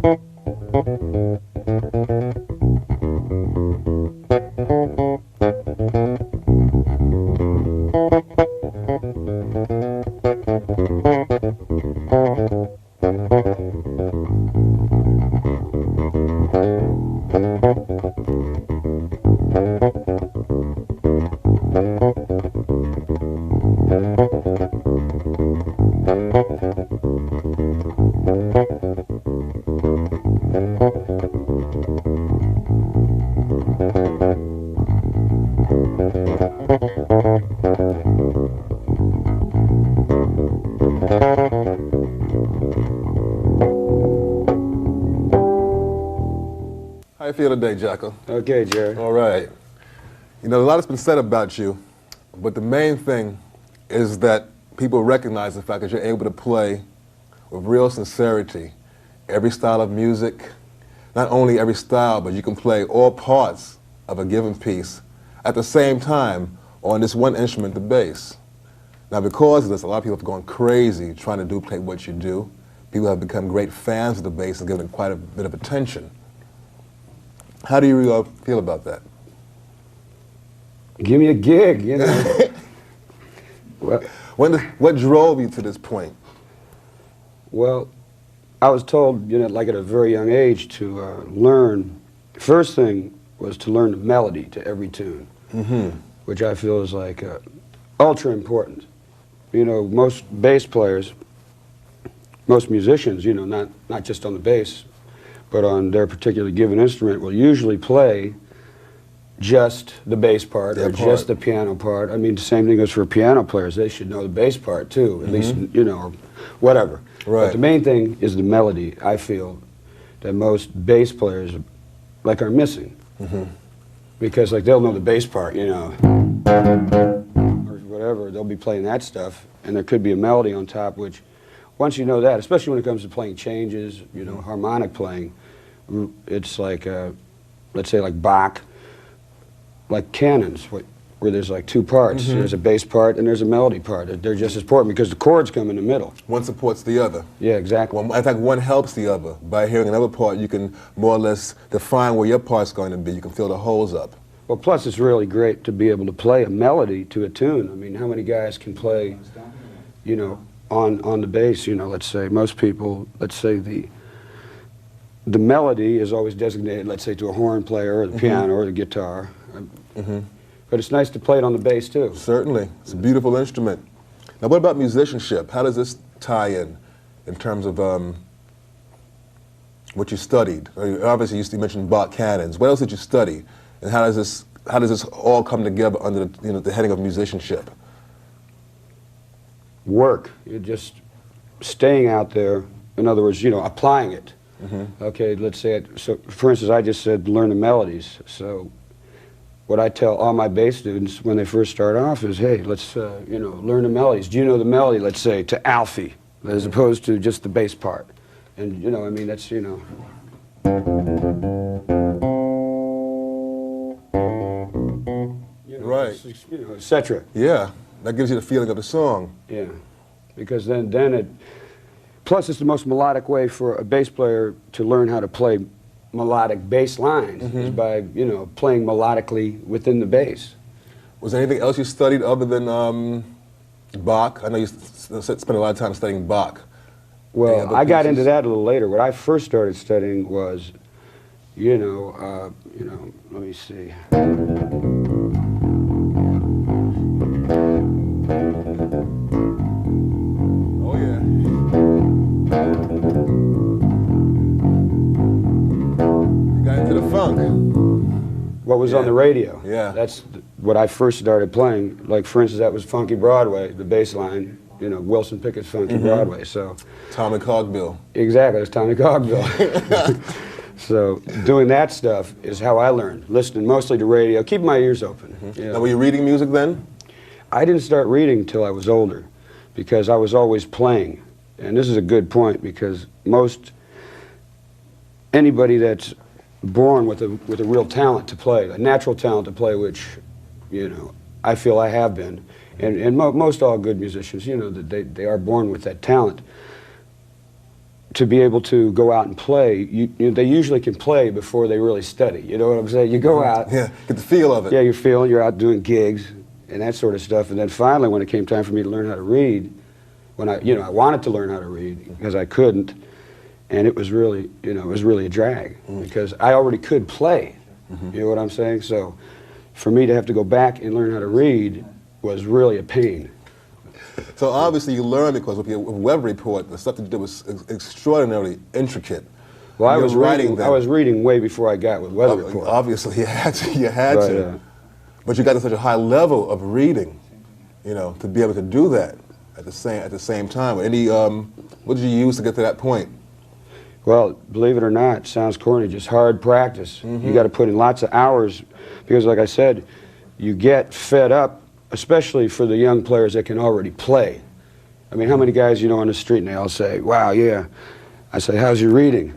How you feel today, Jaco? Okay, Jerry. All right. You know, a lot has been said about you, but the main thing is that people recognize the fact that you're able to play with real sincerity every style of music. Not only every style, but you can play all parts of a given piece at the same time on this one instrument, the bass. Now, because of this, a lot of people have gone crazy trying to duplicate what you do. People have become great fans of the bass and given it quite a bit of attention. How do you feel about that? Give me a gig, you know. Well, what drove you to this point? Well, I was told, you know, like at a very young age to learn. First thing was to learn the melody to every tune, which I feel is like ultra important. You know, most bass players, most musicians, you know, not just on the bass, but on their particular given instrument, will usually play just the bass part or just the piano part. I mean, the same thing goes for piano players. They should know the bass part too, at least, you know, or whatever. Right. But the main thing is the melody, I feel, that most bass players like are missing. Because like they'll know the bass part, you know, or whatever, they'll be playing that stuff, and there could be a melody on top, which once you know that, especially when it comes to playing changes, you know, harmonic playing, it's like, let's say like Bach, like canons, where there's like two parts. There's a bass part and there's a melody part. They're just as important because the chords come in the middle. One supports the other. Yeah, exactly. Well, in fact, one helps the other. By hearing another part, you can more or less define where your part's going to be. You can fill the holes up. Well, plus it's really great to be able to play a melody to a tune. I mean, how many guys can play, you know, on the bass, you know, let's say most people, let's say the melody is always designated, let's say, to a horn player or the piano or the guitar. But it's nice to play it on the bass too. Certainly. It's a beautiful instrument. Now, what about musicianship? How does this tie in terms of what you studied? Obviously, you mentioned Bach canons. What else did you study? And how does this all come together under the, you know, the heading of musicianship? Work. You're just staying out there. In other words, you know, applying it. Okay, let's say, so for instance, I just said learn the melodies. So what I tell all my bass students when they first start off is, hey, let's, you know, learn the melodies. Do you know the melody, let's say, to Alfie, as opposed to just the bass part? And, you know, I mean, that's, you know. Right. You know, etc. Yeah, that gives you the feeling of the song. Yeah, because then it, plus it's the most melodic way for a bass player to learn how to play melodic bass lines is by, you know, playing melodically within the bass. Was there anything else you studied other than Bach? I know you spent a lot of time studying Bach. Well, I got into that a little later. What I first started studying was, you know, let me see. Oh yeah. You got into the funk. What was on the radio. Yeah. That's what I first started playing. Like, for instance, that was Funky Broadway, the bass line, you know, Wilson Pickett's Funky Broadway, so. Tommy Cogbill. Exactly, it's Tommy Cogbill. So doing that stuff is how I learned, listening mostly to radio, keeping my ears open. You know. Now, were you reading music then? I didn't start reading until I was older because I was always playing. And this is a good point because anybody that's born with a real talent to play, a natural talent to play, which, you know, I feel I have been, and most all good musicians, you know, that they are born with that talent. to be able to go out and play, they usually can play before they really study. You know what I'm saying? You go out. Yeah, get the feel of it. Yeah, you're out doing gigs and that sort of stuff. And then finally, when it came time for me to learn how to read, when I wanted to learn how to read because I couldn't, and it was really, it was really a drag because I already could play. You know what I'm saying? So for me to have to go back and learn how to read was really a pain. So obviously you learned because with your web report, the stuff that you did was extraordinarily intricate. Well, I was reading way before I got with weather report. Obviously, you had to. But you got to such a high level of reading, to be able to do that at the same time. Any, what did you use to get to that point? Well, believe it or not, it sounds corny, just hard practice. You got to put in lots of hours because, like I said, you get fed up, especially for the young players that can already play. I mean, how many guys you know on the street and they all say, wow, yeah. I say, how's your reading?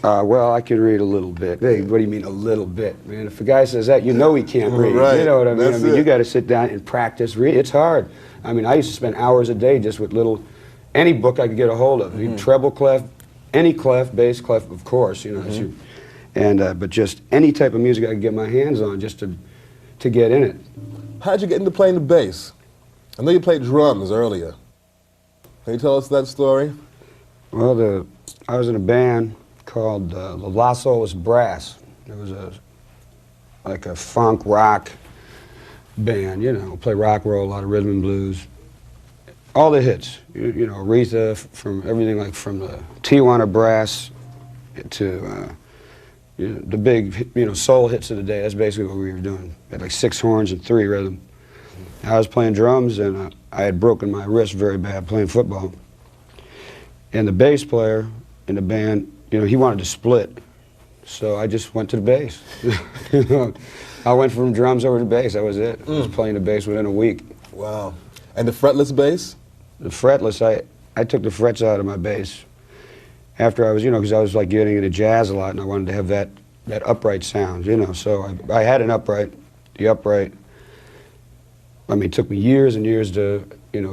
Well, I can read a little bit. Hey, what do you mean a little bit? Man, if a guy says that, you know he can't read. Right. You know what I mean? That's you got to sit down and practice read. It's hard. I mean, I used to spend hours a day just with any book I could get a hold of. Treble clef, any clef, bass clef, of course, but just any type of music I could get my hands on just to get in it. How did you get into playing the bass? I know you played drums earlier. Can you tell us that story? Well, I was in a band called the Los Olas Brass. It was like a funk rock band, play rock roll, a lot of rhythm and blues. All the hits, Aretha, from everything like from the Tijuana Brass to the big, soul hits of the day. That's basically what we were doing. We had like 6 horns and 3 rhythm. I was playing drums and I had broken my wrist very bad playing football. And the bass player in the band, he wanted to split. So I just went to the bass. I went from drums over to bass, that was it. I was playing the bass within a week. Wow. And the fretless bass? The fretless, I took the frets out of my bass. After I was, because I was like getting into jazz a lot and I wanted to have that upright sound, So I had an upright, the upright. I mean, it took me years and years to,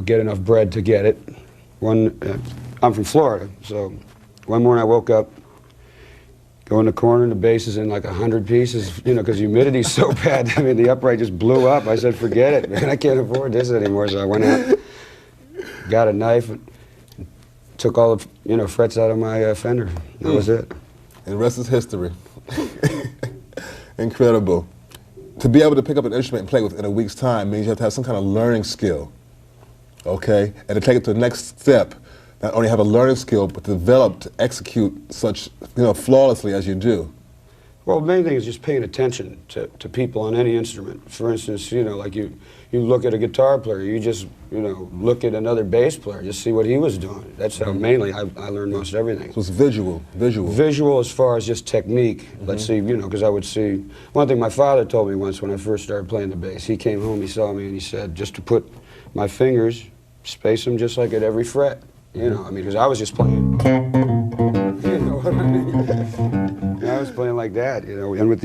get enough bread to get it. I'm from Florida, so one morning I woke up, go in the corner and the bass is in like 100 pieces, because humidity's so bad. I mean, the upright just blew up. I said, forget it, man, I can't afford this anymore. So I went out, got a knife, and took all the, frets out of my fender. That was it. And the rest is history. Incredible. To be able to pick up an instrument and play with in a week's time means you have to have some kind of learning skill, okay? And to take it to the next step, not only have a learning skill, but develop to execute such, flawlessly as you do. Well, the main thing is just paying attention to people on any instrument. For instance, like you look at a guitar player, you just, look at another bass player, just see what he was doing. That's how mainly I learned most everything. So it's visual. Visual as far as just technique. Let's see, because I would see, one thing my father told me once when I first started playing the bass, he came home, he saw me, and he said, just to put my fingers, space them just like at every fret. Because I was just playing. You know what I mean? I was playing like that, and with,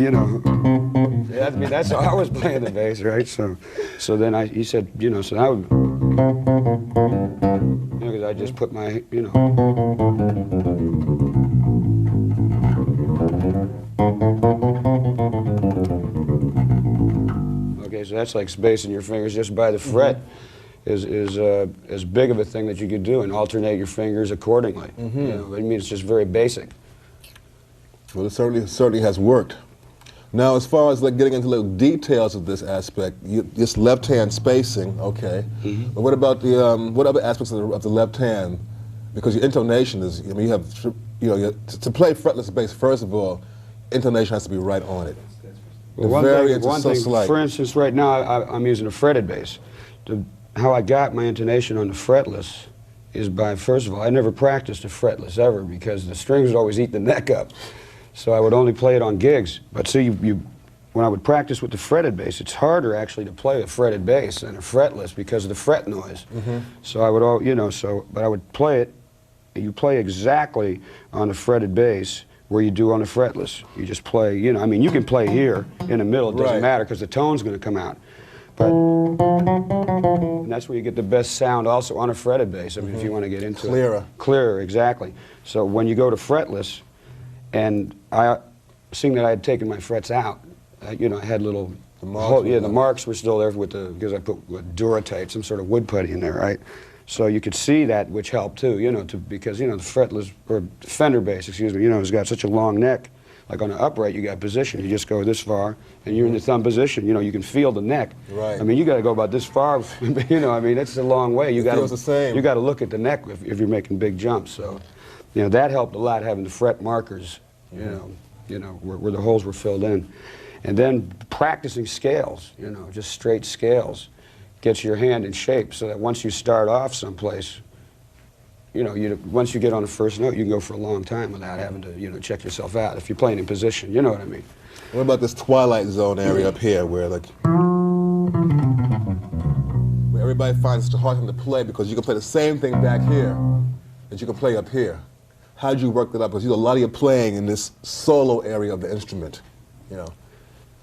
that's how I was playing the bass, right? So then he said, so I would, because I just put my, Okay, so that's like spacing your fingers just by the fret. Is as big of a thing that you could do and alternate your fingers accordingly. I mean, it's just very basic. Well, it certainly has worked. Now, as far as like getting into little details of this aspect, this left-hand spacing, okay. But what about the what other aspects of the left hand? Because your intonation is, you have, to play fretless bass. First of all, intonation has to be right on it. Well, one thing, for instance, right now I'm using a fretted bass. How I got my intonation on the fretless is by, first of all, I never practiced a fretless ever because the strings would always eat the neck up. So I would only play it on gigs. But see, when I would practice with the fretted bass, it's harder actually to play a fretted bass than a fretless because of the fret noise. So I would but I would play it, you play exactly on the fretted bass where you do on the fretless. You just play, I mean, you can play here in the middle, it doesn't matter because the tone's going to come out. And that's where you get the best sound also on a fretted bass, I mean, if you want to get into Clearer. it. Clearer, exactly. So when you go to fretless, and seeing that I had taken my frets out, you know, I had little, the marks were still there with because I put Duratite, some sort of wood putty in there, right? So you could see that, which helped too, you know, because, you know, the fretless, or Fender bass, excuse me, you know, it's got such a long neck. Like on an upright, you got position. You just go this far, and you're in the thumb position. You know, you can feel the neck. Right. I mean, you got to go about this far. You know, I mean, it's a long way. You got feels the same. You got to look at the neck if you're making big jumps. So, you know, that helped a lot, having the fret markers. You know, where the holes were filled in, and then practicing scales. You know, just straight scales, gets your hand in shape, so that once you start off someplace, you know, once you get on the first note, you can go for a long time without having to, you know, check yourself out if you're playing in position. You know what I mean? What about this twilight zone area up here, where like, where everybody finds it hard to play because you can play the same thing back here that you can play up here? How did you work that up? Because you do a lot of your playing in this solo area of the instrument, you know.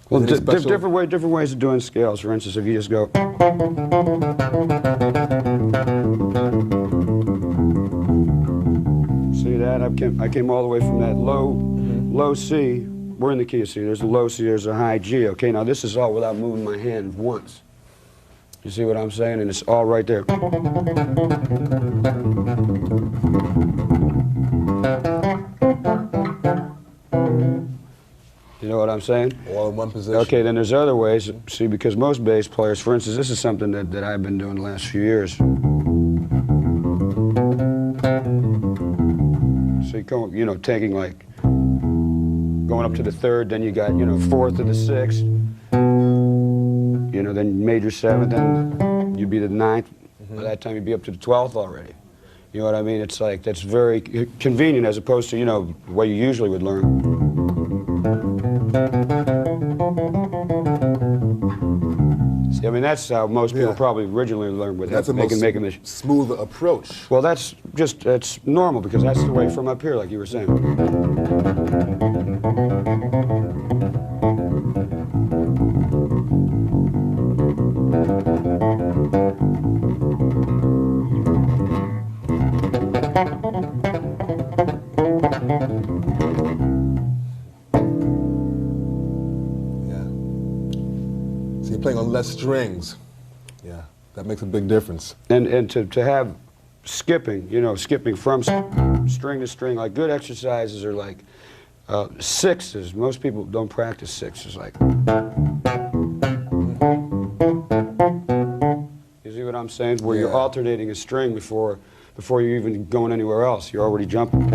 Well, different ways of doing scales. For instance, if you just go. See that? I came all the way from that low C. We're in the key of C. There's a low C, there's a high G. Okay, now this is all without moving my hand once. You see what I'm saying? And it's all right there. You know what I'm saying? All in one position. Okay, then there's other ways. See, because most bass players, for instance, this is something that I've been doing the last few years. So you know, taking like, going up to the third, then you got, you know, fourth to the sixth, you know, then major seventh, then you'd be the ninth. By that time, you'd be up to the 12th already. You know what I mean? It's like, that's very convenient as opposed to, you know, the way you usually would learn. See, I mean, that's how most people probably originally learned with that's making the smoother approach. Well, that's normal, because that's the way from up here, like you were saying. You're playing on less strings. Yeah, that makes a big difference. And to have skipping, you know, skipping from string to string, like good exercises are like sixes. Most people don't practice sixes. Like, you see what I'm saying? Where you're alternating a string before you're even going anywhere else. You're already jumping.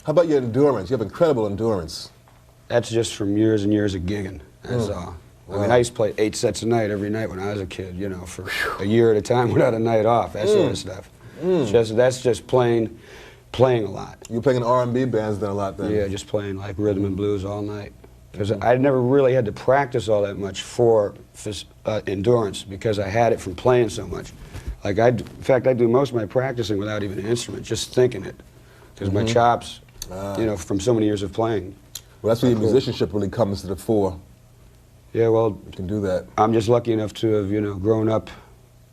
How about your endurance? You have incredible endurance. That's just from years and years of gigging. That's all. I mean, I used to play 8 sets a night every night when I was a kid, you know, for a year at a time without a night off, that sort of stuff. That's just playing a lot. You're playing in R&B bands then a lot then? Yeah, just playing like rhythm and blues all night. Because I never really had to practice all that much for endurance, because I had it from playing so much. Like in fact, I do most of my practicing without even an instrument, just thinking it. Because my chops, you know, from so many years of playing. Well, that's where your musicianship really comes to the fore. Yeah, well, you can do that. I'm just lucky enough to have, you know, grown up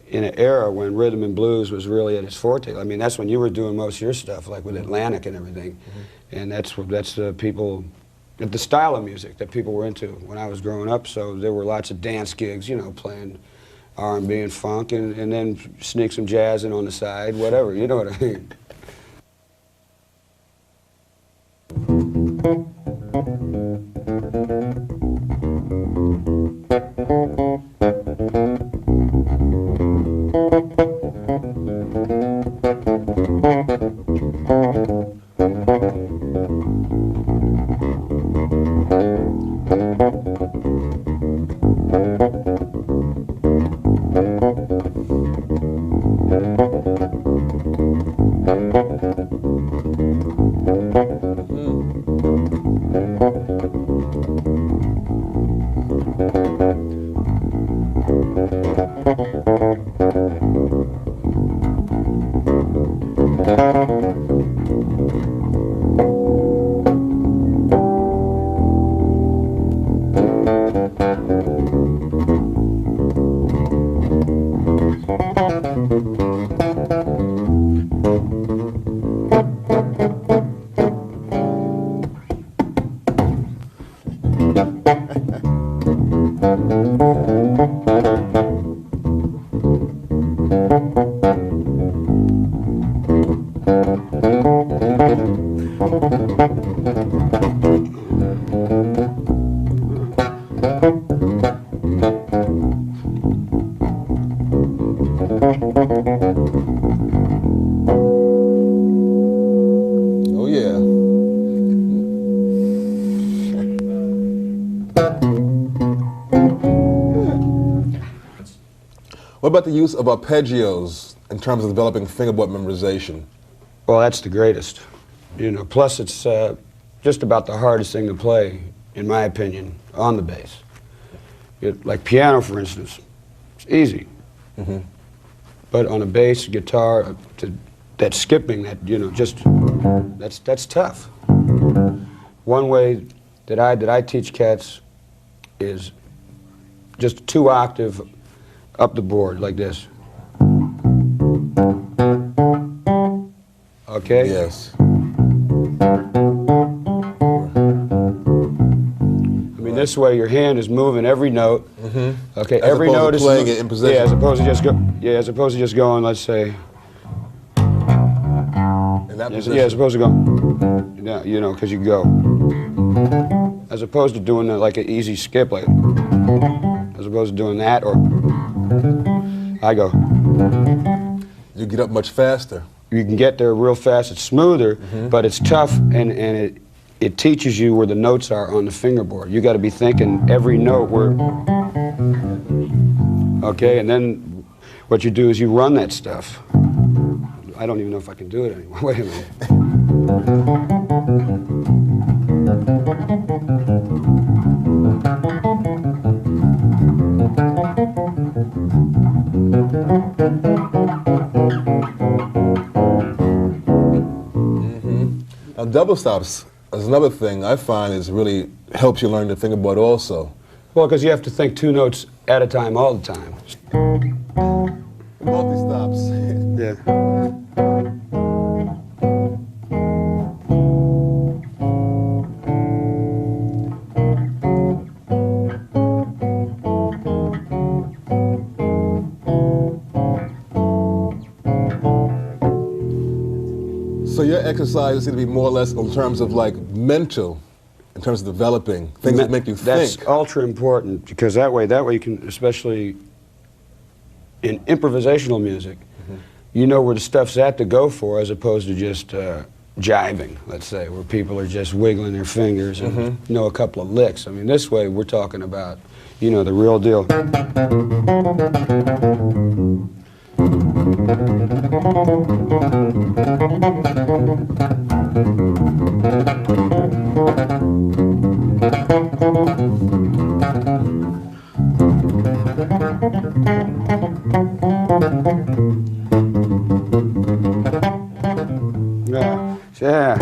in an era when rhythm and blues was really at its forte. I mean, that's when you were doing most of your stuff, like with Atlantic and everything. And that's the people, the style of music that people were into when I was growing up. So there were lots of dance gigs, you know, playing R&B and funk, and then sneak some jazz in on the side, whatever, you know what I mean. Oh yeah. What about the use of arpeggios in terms of developing fingerboard memorization? Well, that's the greatest. You know, plus it's just about the hardest thing to play, in my opinion, on the bass. Like piano, for instance, it's easy. Mm-hmm. But on a bass guitar, that skipping, that, you know, just, that's tough. One way that I teach cats is just 2-octave up the board, like this. Okay? Yes. I mean, this way your hand is moving every note. Mm-hmm. Okay, As every note is playing it in position. Yeah, as opposed to just going, let's say. In that position. Yeah, as opposed to going. Yeah, you know, because you go. As opposed to doing like an easy skip, like. As opposed to doing that, or I go. You get up much faster. You can get there real fast. It's smoother, but it's tough, and it teaches you where the notes are on the fingerboard. You got to be thinking every note where. Okay, and then what you do is you run that stuff. I don't even know if I can do it anymore. Wait a minute. Now, double stops is another thing I find is really helps you learn the fingerboard also. Well, because you have to think 2 notes at a time all the time. Multi-stops. Yeah. So your exercises seem to be more or less in terms of like mental, in terms of developing things that make you think. That's ultra important, because that way you can, especially in improvisational music, you know where the stuff's at to go for, as opposed to just jiving, let's say, where people are just wiggling their fingers and know a couple of licks. I mean, this way we're talking about, you know, the real deal. Yeah.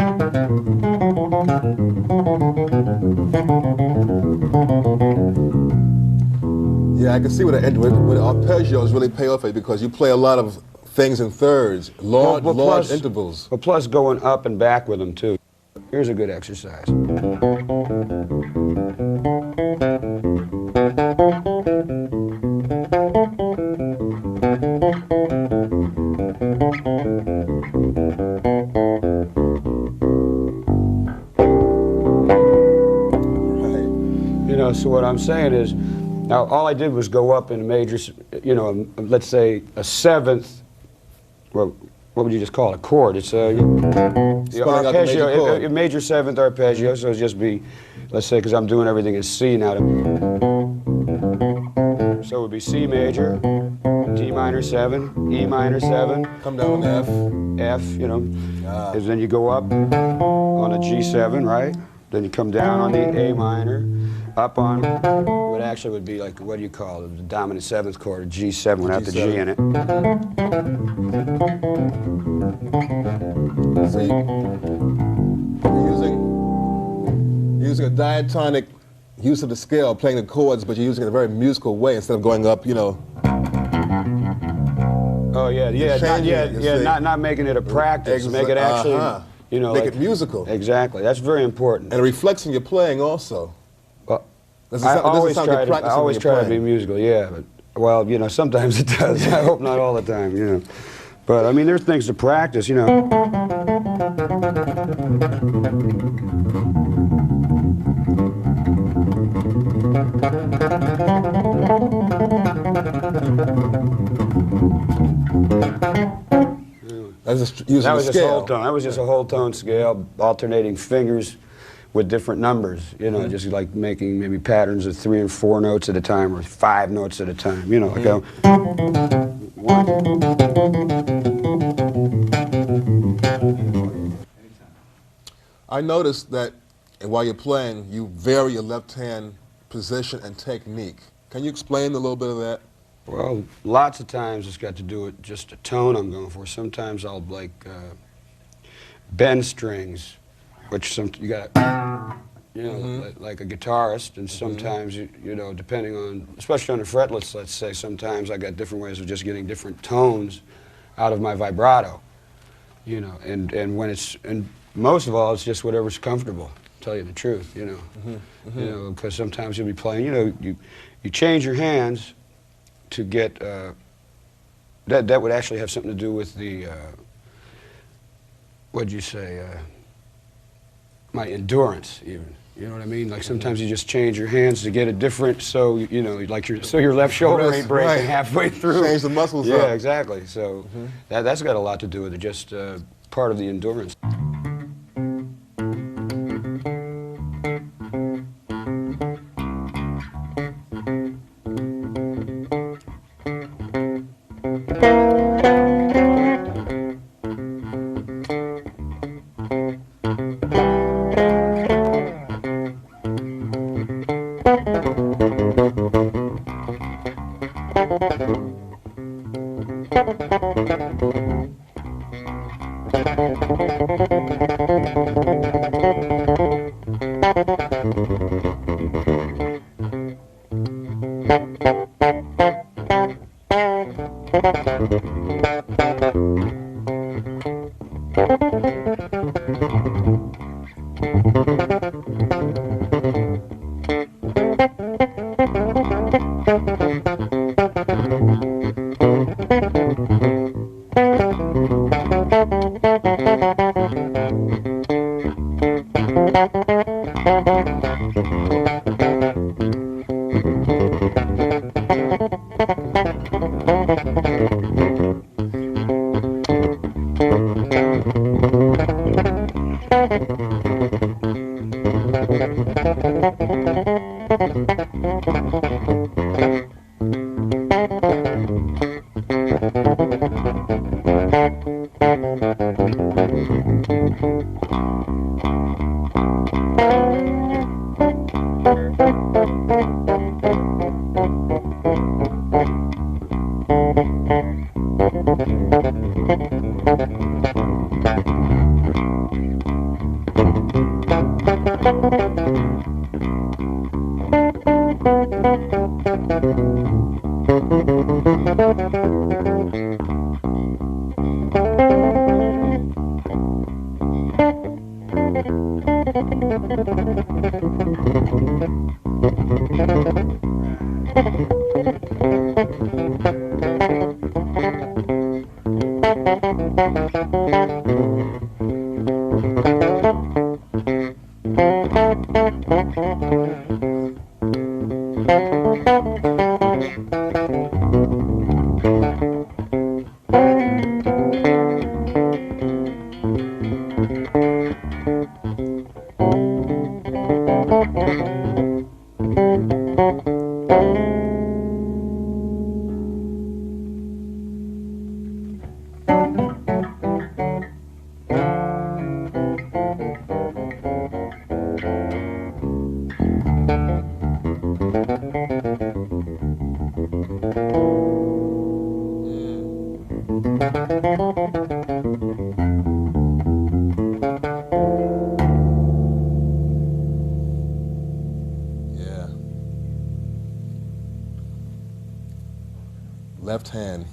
Yeah, I can see what arpeggios really pay off for you, because you play a lot of things in thirds, large intervals. Well, plus going up and back with them too. Here's a good exercise. You know, so what I'm saying is, now all I did was go up in a major, you know, let's say a 7th, well, what would you just call it, a chord? It's a arpeggio, a major 7th arpeggio, so it'd just be, let's say, because I'm doing everything in C now. So it would be C major, D minor 7, E minor 7. Come down to F. F, you know, and then you go up on a G7, right? Then you come down on the A minor, up on what actually would be like, what do you call it, the dominant 7th chord, a G7 without the G in it. See, you're using a diatonic use of the scale, playing the chords, but you're using it in a very musical way instead of going up, you know. Oh yeah, not making it a practice, make it actually, you know, make like, it musical. Exactly, that's very important. And it reflects in your playing also. Well, I always try to be musical, yeah, but, well, you know, sometimes it does. I hope not all the time, you know. But, I mean, there's things to practice, you know. That's just using That was the just scale. whole tone. That was just a whole tone scale, alternating fingers with different numbers. You know, just like making maybe patterns of 3 and 4 notes at a time, or 5 notes at a time. You know, like a one. I noticed that while you're playing, you vary your left hand position and technique. Can you explain a little bit of that? Well, lots of times it's got to do with just a tone I'm going for. Sometimes I'll like bend strings, which you got, you know, like a guitarist, and sometimes you know, depending on, especially on the fretlets, let's say, sometimes I got different ways of just getting different tones out of my vibrato, you know, and when it's, and most of all, it's just whatever's comfortable. To tell you the truth, you know, you know, because sometimes you'll be playing, you know, you change your hands to get, that would actually have something to do with the, what'd you say, my endurance even. You know what I mean? Like sometimes you just change your hands to get it different, so, you know, like your left shoulder ain't breaking halfway through. Change the muscles up. Yeah, exactly. So that's got a lot to do with it, just part of the endurance. Left hand.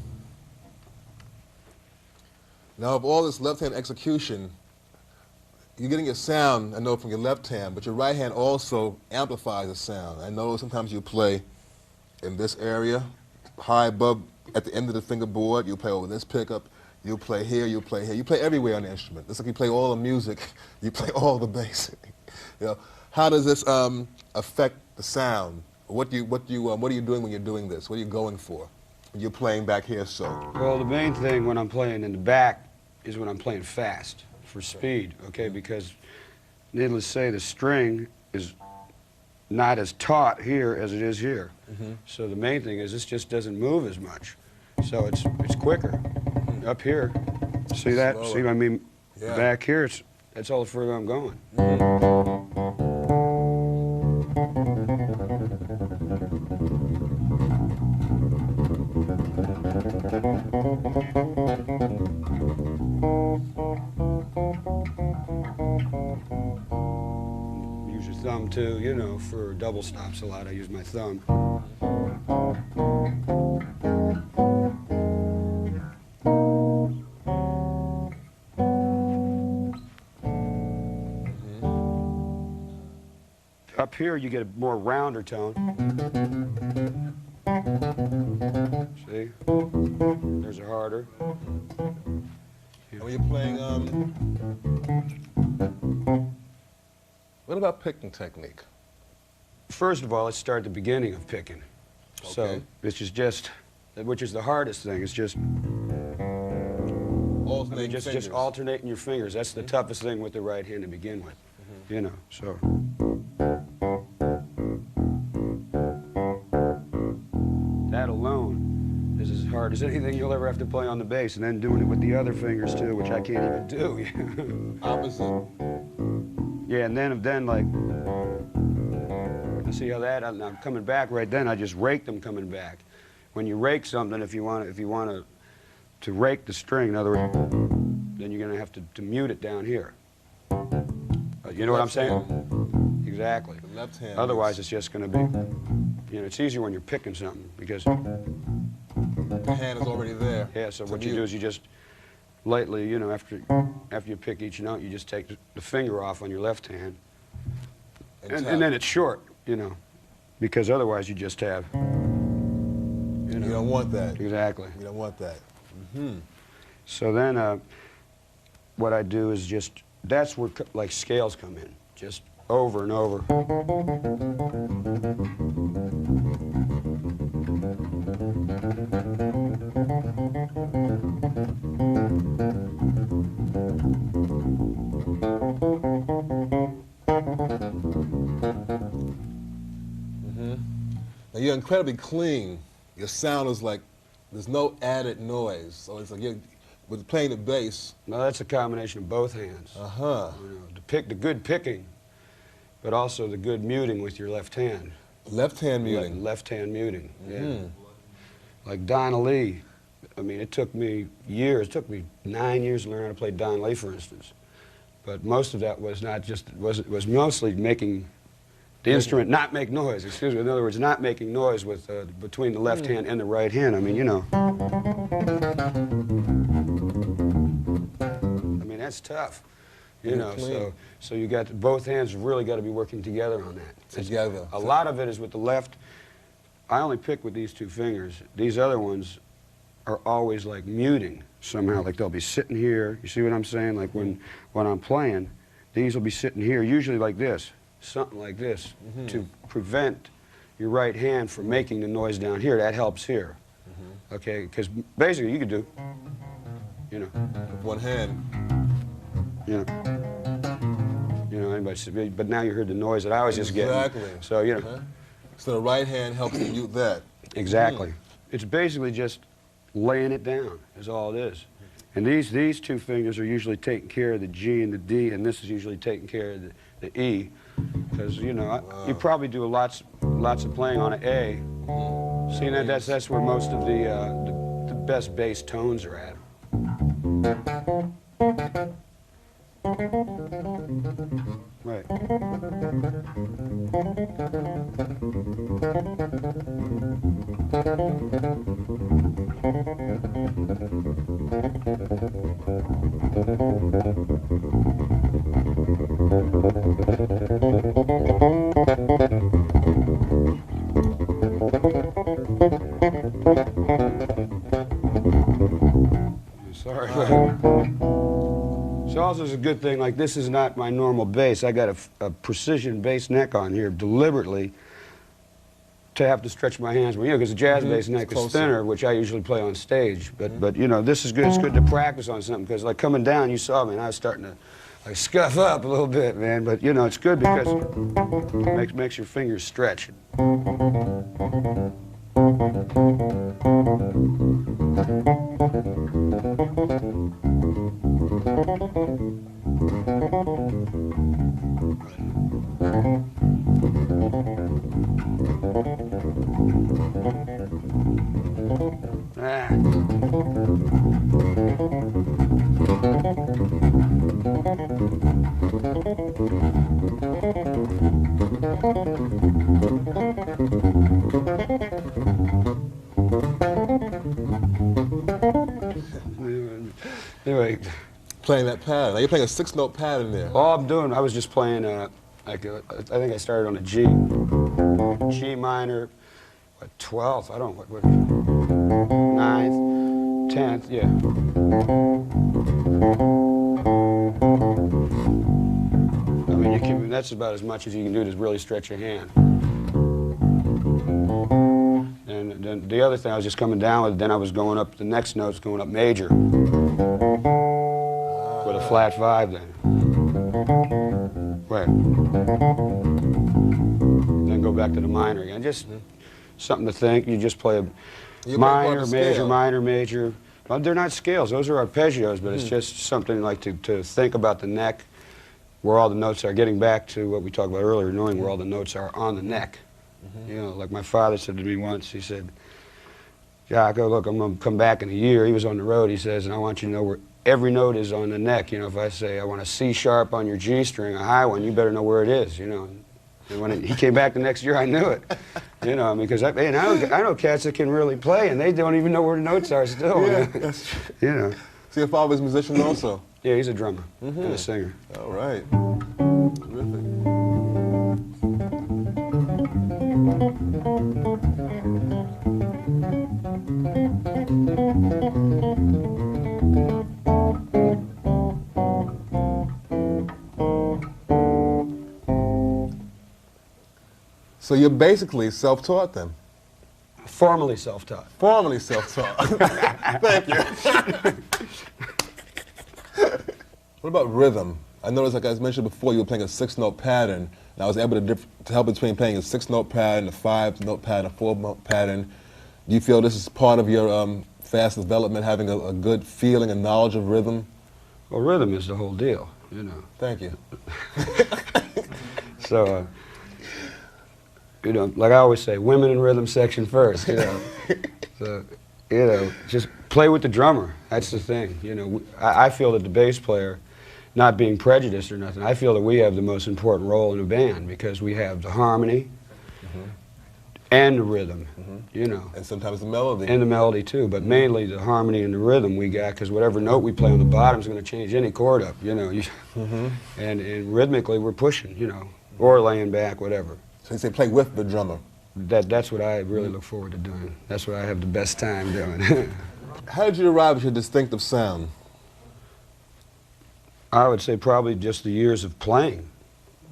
Now, of all this left hand execution, you're getting your sound, I know, from your left hand, but your right hand also amplifies the sound. I know sometimes you play in this area, high above, at the end of the fingerboard, you play over this pickup. You'll play here, you'll play here. You play everywhere on the instrument. It's like you play all the music, you play all the bass. You know, how does this affect the sound? What are you doing when you're doing this? What are you going for when you're playing back here? So. Well, the main thing when I'm playing in the back is when I'm playing fast for speed. Okay, because needless to say, the string is not as taut here as it is here. So the main thing is this just doesn't move as much. So it's quicker. Up here, see that? Slower. See what I mean? Yeah. Back here, that's all the further I'm going. Use your thumb too, you know, for double stops a lot. I use my thumb. Up here, you get a more rounder tone. See? There's a harder. And when you're playing, what about picking technique? First of all, let's start at the beginning of picking. So, Okay. this is just, which is the hardest thing, it's just, just alternating your fingers. That's the toughest thing with the right hand to begin with. You know, so. That alone is as hard as anything you'll ever have to play on the bass, and then doing it with the other fingers too, which I can't even do. Opposite. Yeah, and then like, see how that, I'm coming back right then, I just rake them coming back. When you rake something, if you want to rake the string, in other words, then you're gonna have to mute it down here. You know what I'm saying? Exactly. The left hand. Otherwise, it's just going to be, you know, it's easier when you're picking something because the hand is already there. yeah. So what you do is you just lightly, you know, after you pick each note, you just take the finger off on your left hand, and then it's short, you know, because otherwise you just have. You don't want that. Exactly. You don't want that. So then, what I do is just. That's where like scales come in, just over and over. Now you're incredibly clean. Your sound is like, there's no added noise. So it's like you're, with playing the bass. Now that's a combination of both hands. You know, the good picking, but also the good muting with your left hand. Left hand muting. Left hand muting. Yeah. Like Donna Lee. I mean, it took me years. It took me 9 years to learn how to play Donna Lee, for instance. But most of that was not just was mostly making the instrument not make noise. Excuse me. In other words, not making noise with between the left hand and the right hand. I mean, you know. I mean, that's tough. You know, so you got both hands have really got to be working together on that. Together. A lot of it is with the left. I only pick with these two fingers. These other ones are always like muting somehow. Like they'll be sitting here. You see what I'm saying? Like when I'm playing, these will be sitting here, usually like this, something like this, to prevent your right hand from making the noise down here. That helps here. Okay, because basically you could do, you know, with one hand. You know, anybody said, but now you heard the noise that I was just getting. Exactly. So, you know. So the right hand helps to mute that. Exactly. It's basically just laying it down is all it is. And these two fingers are usually taking care of the G and the D, and this is usually taking care of the E. Because, you know, you probably do lots of playing on an A. See, that's where most of the best bass tones are at. Right. Sorry. So also it's a good thing, like this is not my normal bass. I got a precision bass neck on here deliberately to have to stretch my hands. Well, you know, because the jazz bass neck is thinner, which I usually play on stage. But you know, this is good. It's good to practice on something, because like coming down, you saw me, and I was starting to like scuff up a little bit, man. But you know, it's good because it makes your fingers stretch. Anyway, Playing that pattern. Now you're playing a 6-note pattern there. all I'm doing, I was just playing, I think I started on a G. G minor, what, 12th? I don't know, what 9th, 10th, yeah. I mean, that's about as much as you can do to really stretch your hand. And then the other thing I was just coming down with, then I was going up, the next note's going up major. With a flat 5 then. Wait. Then go back to the minor again. Just something to think. You just play a minor, major, minor, major. Well, they're not scales. Those are arpeggios, but it's just something like to think about the neck, where all the notes are. Getting back to what we talked about earlier, knowing where all the notes are on the neck. You know, like my father said to me once, he said, Jaco, look, I'm going to come back in a year. He was on the road, he says, and I want you to know where every note is on the neck. You know, if I say I want a C sharp on your G string, a high one, you better know where it is, you know. And when he came back the next year, I knew it. You know, because I know cats that can really play, and they don't even know where the notes are still. Yeah, you know. So your father was a musician also? Yeah, he's a drummer and a singer. All right. Terrific. So you're basically self-taught then? Formally self-taught. Formally self-taught. Thank you. What about rhythm? I noticed, like I mentioned before, you were playing a 6-note pattern, and I was able to help between playing a 6-note pattern, a 5-note pattern, a 4-note pattern. Do you feel this is part of your fast development, having a good feeling and knowledge of rhythm? Well, rhythm is the whole deal, you know. Thank you. So, you know, like I always say, women in rhythm section first, you know. So, you know, just play with the drummer. That's the thing, you know. I feel that the bass player, not being prejudiced or nothing, I feel that we have the most important role in a band, because we have the harmony and the rhythm, you know. And sometimes the melody. And the melody too, but mainly the harmony and the rhythm we got, because whatever note we play on the bottom is going to change any chord up, you know. And rhythmically we're pushing, you know, or laying back, whatever. So you say play with the drummer. That's what I really look forward to doing. That's what I have the best time doing. How did you arrive at your distinctive sound? I would say probably just the years of playing,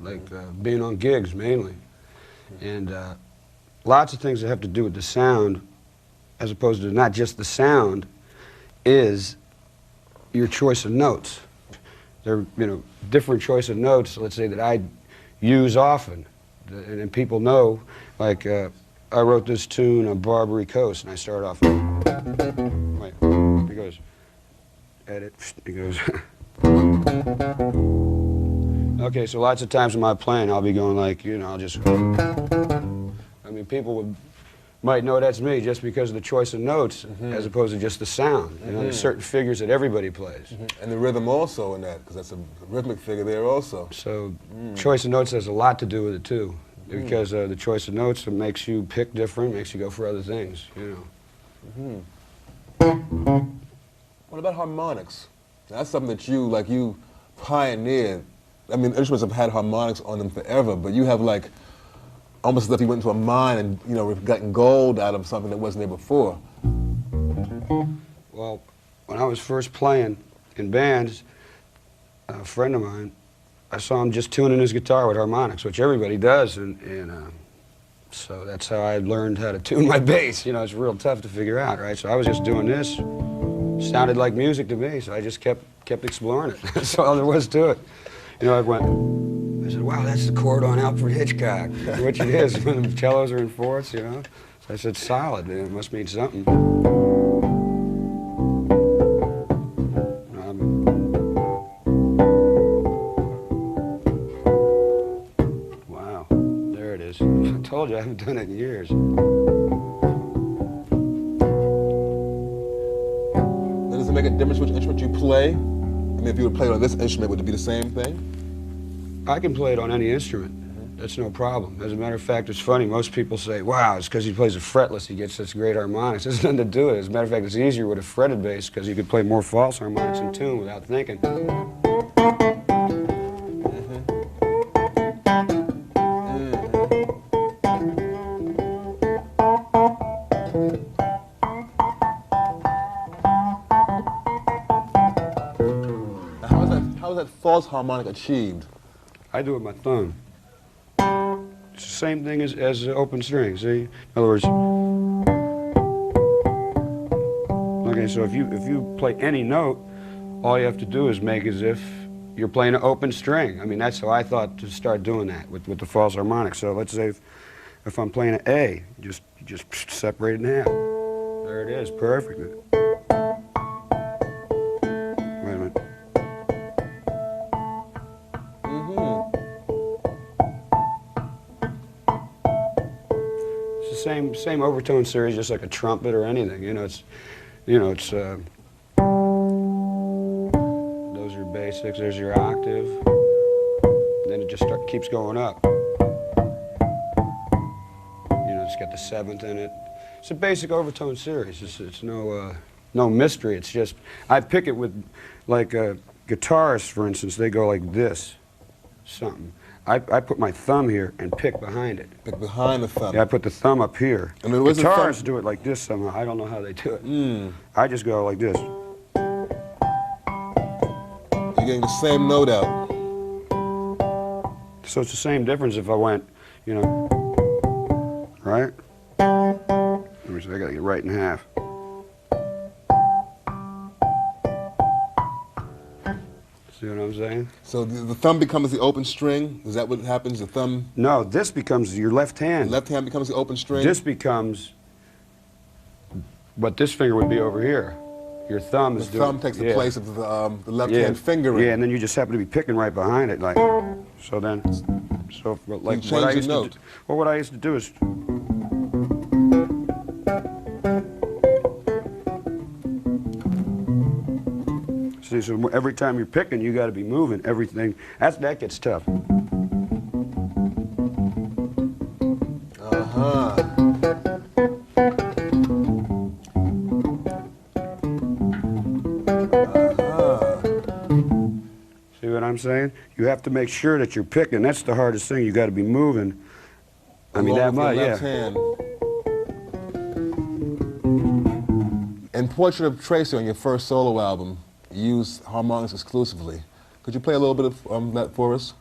like being on gigs mainly. And lots of things that have to do with the sound, as opposed to not just the sound, is your choice of notes. There are, you know, different choice of notes, let's say, that I use often. And people know, like, I wrote this tune on Barbary Coast, and I start off, wait, it goes, edit, it goes, okay, so lots of times when I'm playing, I'll be going like, you know, I'll just, I mean, people might know that's me just because of the choice of notes, as opposed to just the sound. You know, there's certain figures that everybody plays. And the rhythm also in that, because that's a rhythmic figure there also. So choice of notes has a lot to do with it too, because the choice of notes makes you pick different, makes you go for other things, you know. What about harmonics? That's something that you pioneered. I mean, instruments have had harmonics on them forever, but you have like almost as if you went into a mine and, you know, gotten gold out of something that wasn't there before. Well, when I was first playing in bands, a friend of mine, I saw him just tuning his guitar with harmonics, which everybody does, and so that's how I learned how to tune my bass. You know, it's real tough to figure out, right? So I was just doing this. Sounded like music to me, so I just kept exploring it. That's all there was to it. You know, I said, wow, that's the chord on Alfred Hitchcock, which it is when the cellos are in fourths, you know. So I said, solid, man, it must mean something. Wow, there it is. I told you I haven't done it in years. Does it make a difference which instrument you play? I mean, if you would play it on this instrument, would it be the same thing? I can play it on any instrument. That's no problem. As a matter of fact, it's funny. Most people say, wow, it's because he plays a fretless, he gets such great harmonics. There's nothing to do with it. As a matter of fact, it's easier with a fretted bass because you can play more false harmonics in tune without thinking. How is that false harmonic achieved? I do it with my thumb. It's the same thing as open string, see? In other words, okay, so if you play any note, all you have to do is make as if you're playing an open string. I mean, that's how I thought to start doing that with the false harmonic. So let's say if I'm playing an A, you just separate it in half. There it is, perfect. Wait a minute. Same overtone series, just like a trumpet or anything. Those are basics. There's your octave. Then it just keeps going up. It's got the seventh in it. It's a basic overtone series. It's no mystery. It's just I pick it with like guitarists, for instance. They go like this, something. I put my thumb here and pick behind it. Pick behind the thumb? Yeah, I put the thumb up here. And then guitarists do it like this somehow. I don't know how they do it. I just go like this. You're getting the same note out. So it's the same difference if I went, right? Let me see, I gotta get right in half. See what I'm saying? So the thumb becomes the open string? Is that what happens? The thumb? No, this becomes your left hand. The left hand becomes the open string? This becomes what this finger would be over here. Your thumb is doing... The thumb takes the place of the left hand fingering. Yeah, and then you just happen to be picking right behind it, like... So then... So, like, what I used to do... Well, what I used to do is... See, so every time you're picking, you got to be moving everything. That gets tough. See what I'm saying? You have to make sure that you're picking. That's the hardest thing. You got to be moving. I mean, that much, yeah. Hand. In Portrait of Tracy on your first solo album, you used harmonics exclusively. Could you play a little bit of that for us?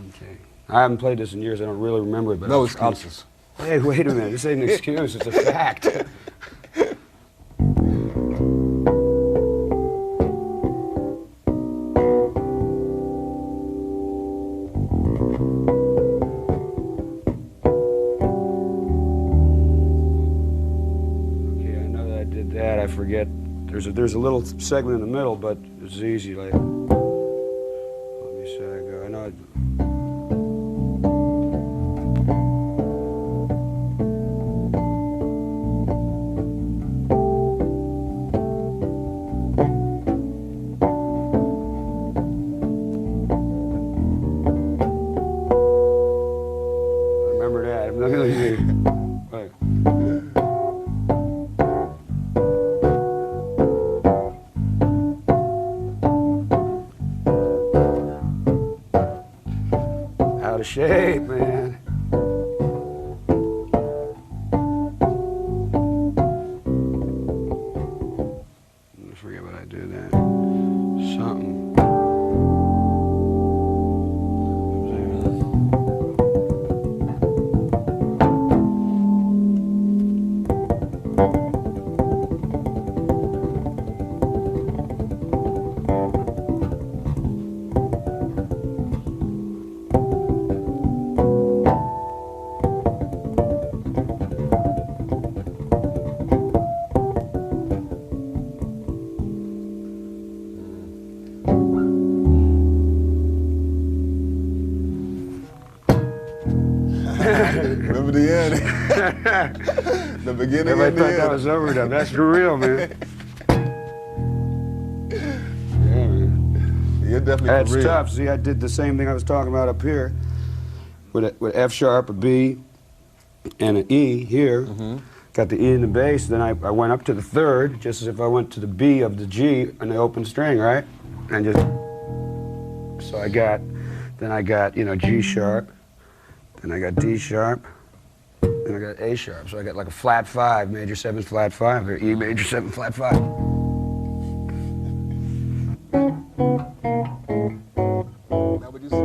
Okay. I haven't played this in years. I don't really remember it. But no excuses. Hey, wait a minute. This ain't an excuse. It's a fact. I forget. There's a little segment in the middle, but it's easy. Like, let me see how I go. I know. I remember that. Wait. Out of shape, man. I forget what I do then. Something. The beginning Everybody and the thought that end. was overdone. That's for real, man. Yeah, man. You're definitely That's for real. tough. See, I did the same thing I was talking about up here with F sharp, a B, and an E here. Got the E in the bass, then I went up to the third, just as if I went to the B of the G on the open string, right? And just, so then I got, you know, G sharp, then I got D sharp, then I got A sharp. So I got like a flat 5, major 7 flat 5, or E major 7 flat 5. Now would you say?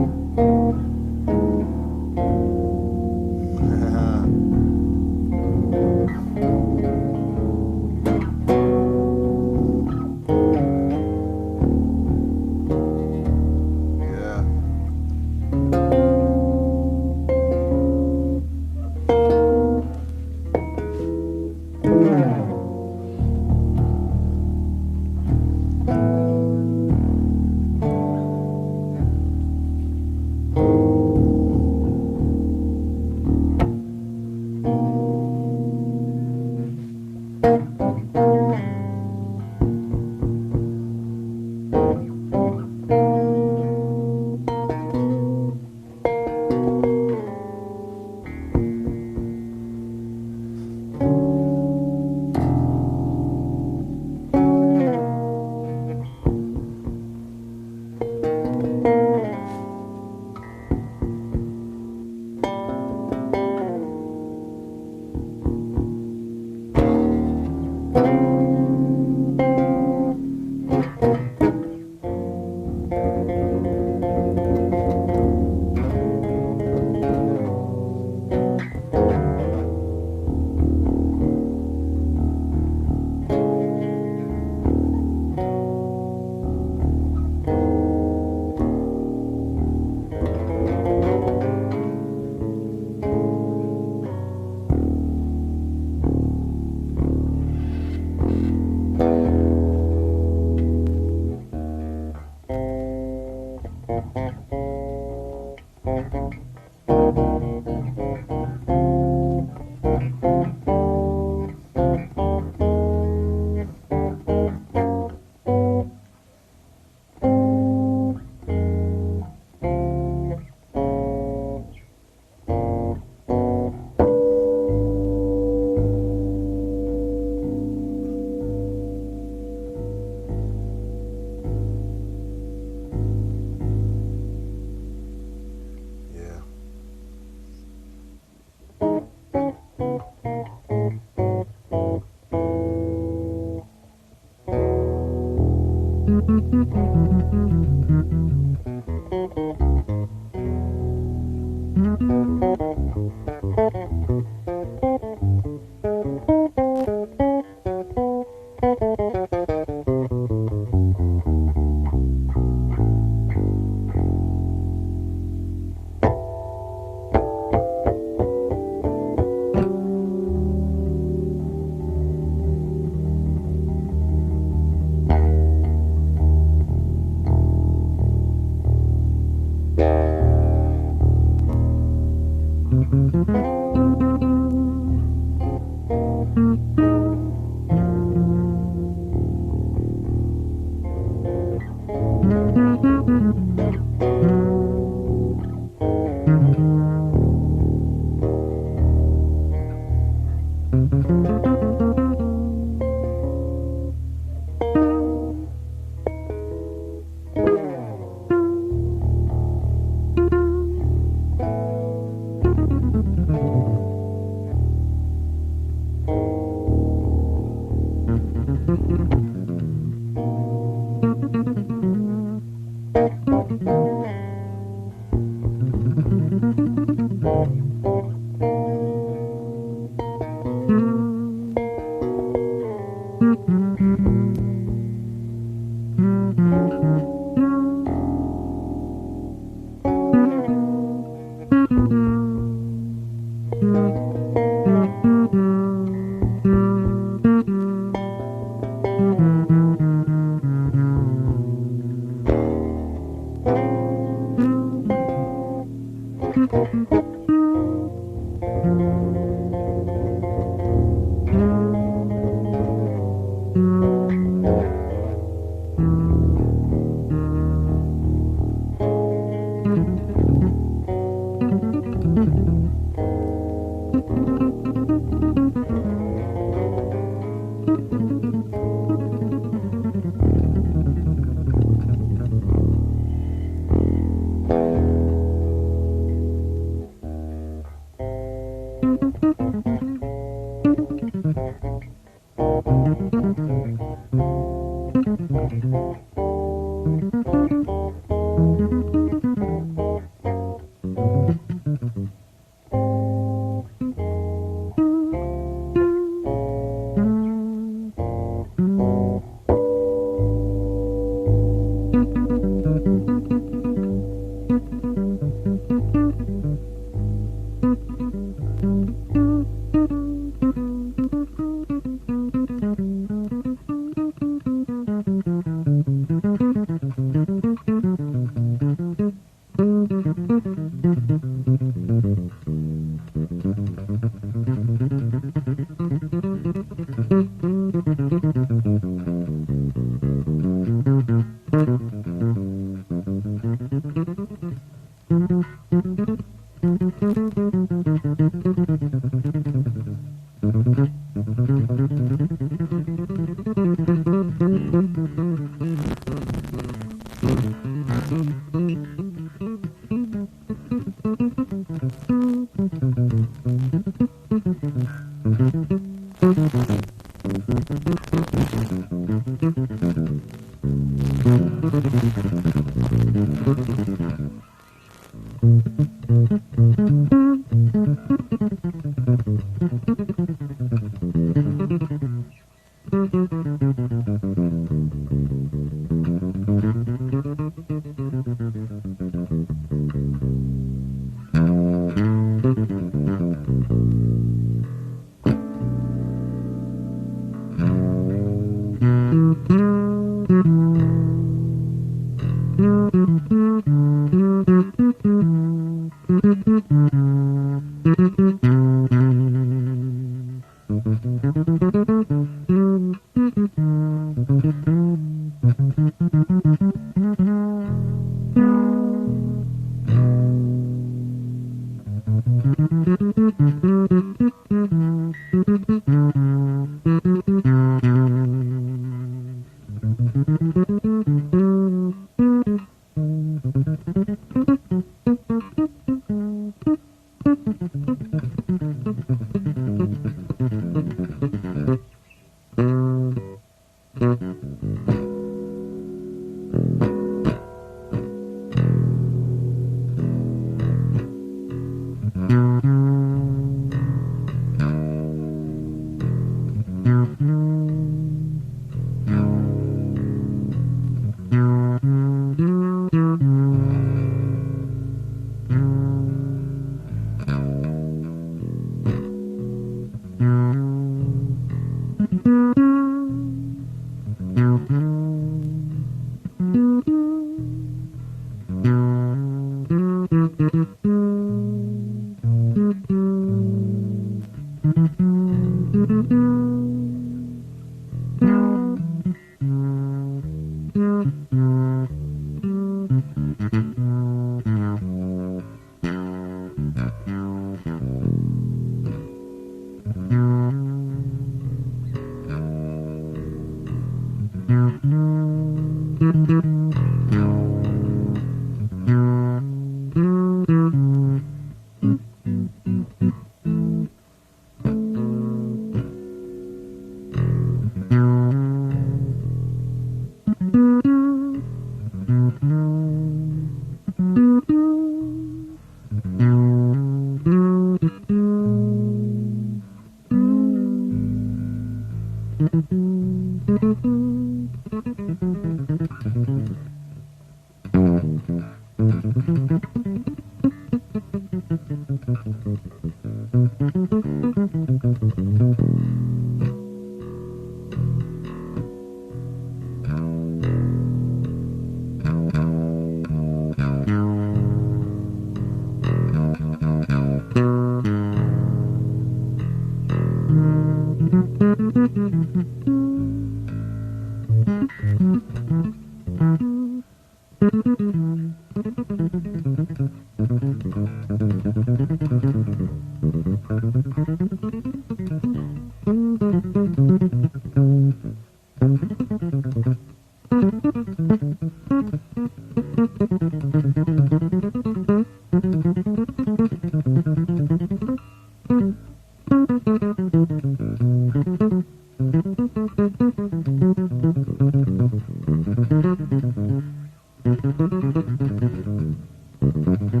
We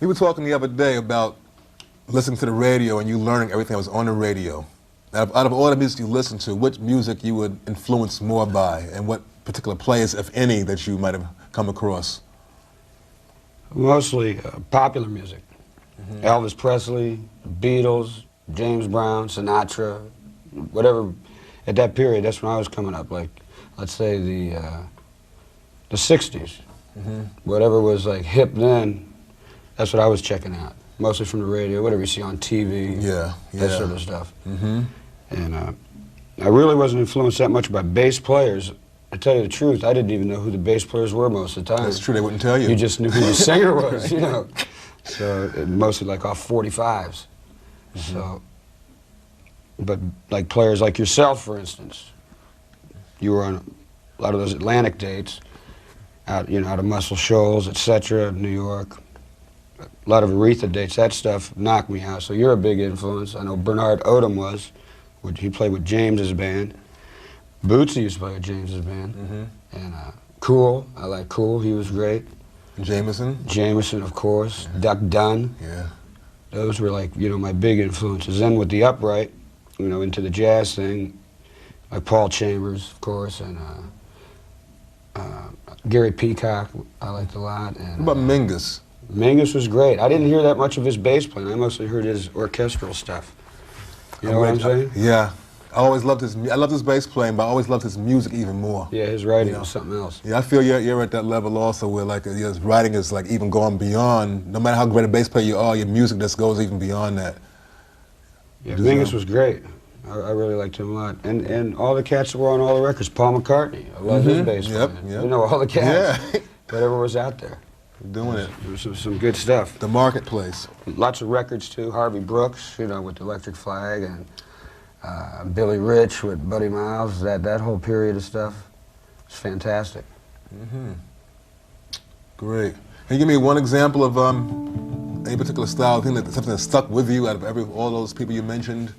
were talking the other day about listening to the radio and you learning everything that was on the radio. Out of all the music you listen to, which music you would influence more by, and what particular players, if any, that you might have come across? Mostly popular music. Elvis Presley, Beatles, James Brown, Sinatra, whatever. At that period, that's when I was coming up. Like, let's say the 60s. Whatever was like hip then, that's what I was checking out. Mostly from the radio, whatever you see on TV, that sort of stuff. And I really wasn't influenced that much by bass players. To tell you the truth, I didn't even know who the bass players were most of the time. That's true, they wouldn't tell you. You just knew who the singer was, you know. So mostly like off 45s. So, but like players like yourself, for instance, you were on a lot of those Atlantic dates, out of Muscle Shoals, etc., New York. A lot of Aretha dates, that stuff knocked me out. So you're a big influence. I know Bernard Odom was. He played with James's band. Bootsy used to play with James's band. And Cool, I like Cool, he was great. Jameson? Jameson, of course. Duck Dunn. Those were like, my big influences. Then with the upright, into the jazz thing, like Paul Chambers, of course, and Gary Peacock, I liked a lot. And, what about Mingus? Mingus was great. I didn't hear that much of his bass playing. I mostly heard his orchestral stuff. You know what I'm saying? Yeah. I always loved his bass playing, but I always loved his music even more. Yeah, his writing was something else. Yeah, I feel you're at that level also where like his writing is like even going beyond, no matter how great a bass player you are, your music just goes even beyond that. Yeah, Mingus was great. I really liked him a lot. And all the cats that were on all the records, Paul McCartney, I love his bass playing. All the cats, whatever was out there. Doing it. There was some good stuff. The Marketplace. Lots of records too. Harvey Brooks, with Electric Flag, and Billy Rich with Buddy Miles. That whole period of stuff was fantastic. Great. Can you give me one example of any particular style thing something that stuck with you out of all those people you mentioned?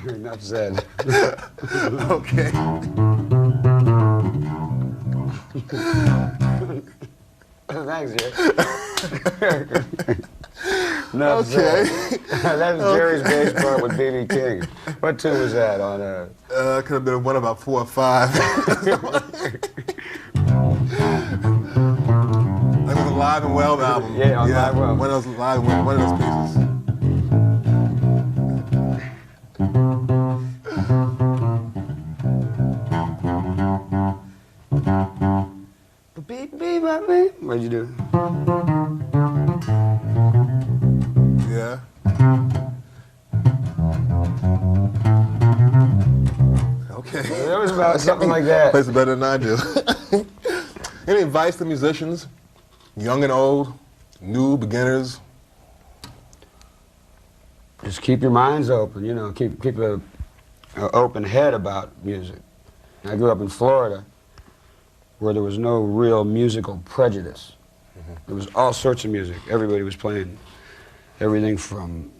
Enough said. Okay. Thanks, Jerry. Enough said. That's Jerry's bass part with B.B. King. What tune was that on? Could have been one about 4 or 5. It was a Live and Well album. Yeah, on Live and Well. One of those Live and Well, one of those pieces. Be about me? What'd you do? Yeah. Okay. It was about something like that. Plays it better than I do. Any advice to musicians, young and old, new, beginners? Just keep your minds open, you know, keep a open head about music. I grew up in Florida where there was no real musical prejudice. There was all sorts of music. Everybody was playing everything from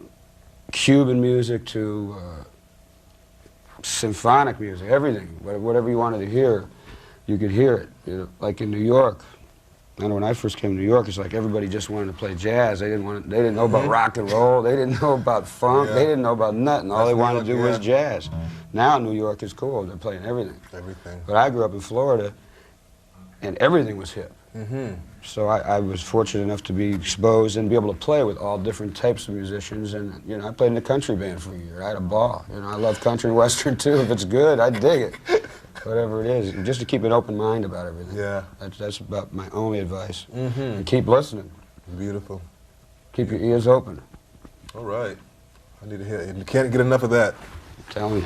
Cuban music to symphonic music, everything. Whatever you wanted to hear, you could hear it. You know, like in New York, I know when I first came to New York, it's like everybody just wanted to play jazz. They didn't know about rock and roll. They didn't know about funk. Yeah. They didn't know about nothing. All they wanted to do was yeah. jazz. Now New York is cool. They're playing everything. Everything. But I grew up in Florida, and everything was hip. Mm-hmm. So I was fortunate enough to be exposed and be able to play with all different types of musicians. And you know, I played in a country band for a year. I had a ball. You know, I love country and western too. If it's good, I dig it. Whatever it is, just to keep an open mind about everything. Yeah. That's about my only advice. Mm-hmm. And keep listening. Beautiful. Keep your ears open. All right. I need to hear it. You can't get enough of that. Tell me.